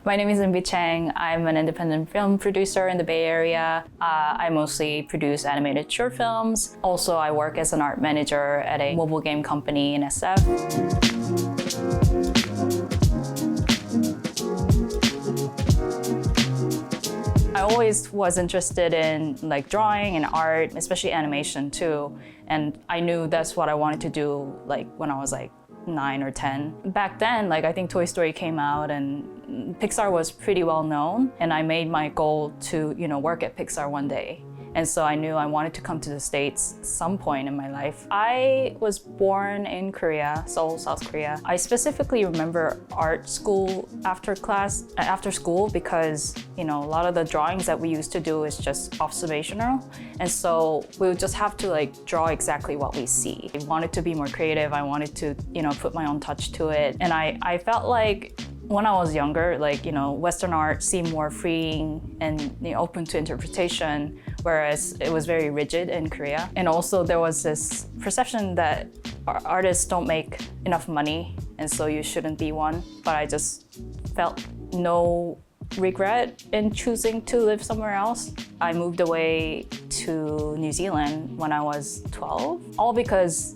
My name is Chang. I'm an independent film producer in the Bay Area. I mostly produce animated short films. Also, I work as an art manager at a mobile game company in SF. I always was interested in drawing and art, especially animation too. And I knew that's what I wanted to do when I was 9 or 10. Back then, I think Toy Story came out and Pixar was pretty well known. And I made my goal to, work at Pixar one day. And so I knew I wanted to come to the States some point in my life. I was born in Korea, Seoul, South Korea. I specifically remember art school after school because, a lot of the drawings that we used to do is just observational. And so we would just have to draw exactly what we see. I wanted to be more creative. I wanted to, put my own touch to it. And I felt like when I was younger, Western art seemed more freeing and open to interpretation, whereas it was very rigid in Korea. And also there was this perception that artists don't make enough money, and so you shouldn't be one. But I just felt no regret in choosing to live somewhere else. I moved away to New Zealand when I was 12, all because,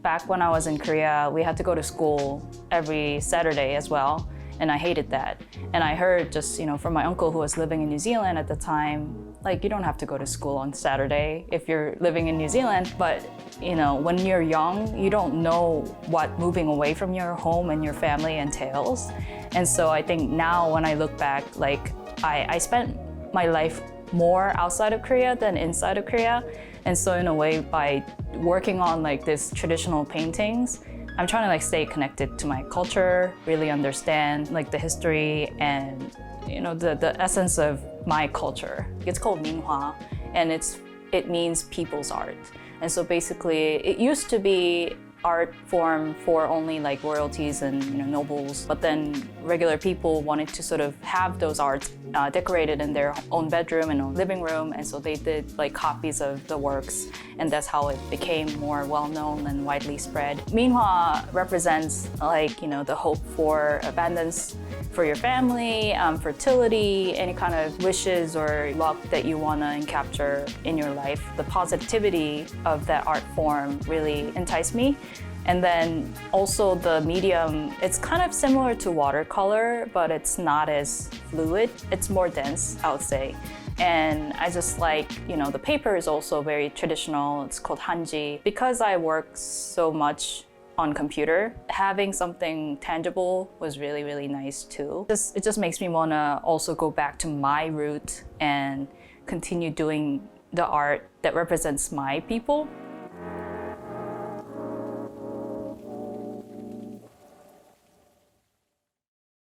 back when I was in Korea, we had to go to school every Saturday as well. And I hated that. And I heard just, from my uncle who was living in New Zealand at the time, you don't have to go to school on Saturday if you're living in New Zealand. But, when you're young, you don't know what moving away from your home and your family entails. And so I think now when I look back, I spent my life more outside of Korea than inside of Korea. And so in a way, by working on this traditional paintings, I'm trying to stay connected to my culture, really understand the history and the essence of my culture. It's called minhwa, and it means people's art. And so basically, it used to be art form for only royalties and nobles, but then regular people wanted to sort of have those arts decorated in their own bedroom and own living room, and so they did copies of the works, and that's how it became more well-known and widely spread. Minhwa represents the hope for abundance for your family, fertility, any kind of wishes or luck that you want to capture in your life. The positivity of that art form really enticed me. And then also the medium, it's kind of similar to watercolor, but it's not as fluid. It's more dense, I would say. And I just the paper is also very traditional. It's called hanji. Because I work so much on computer, having something tangible was really, really nice too. It just makes me want to also go back to my root and continue doing the art that represents my people.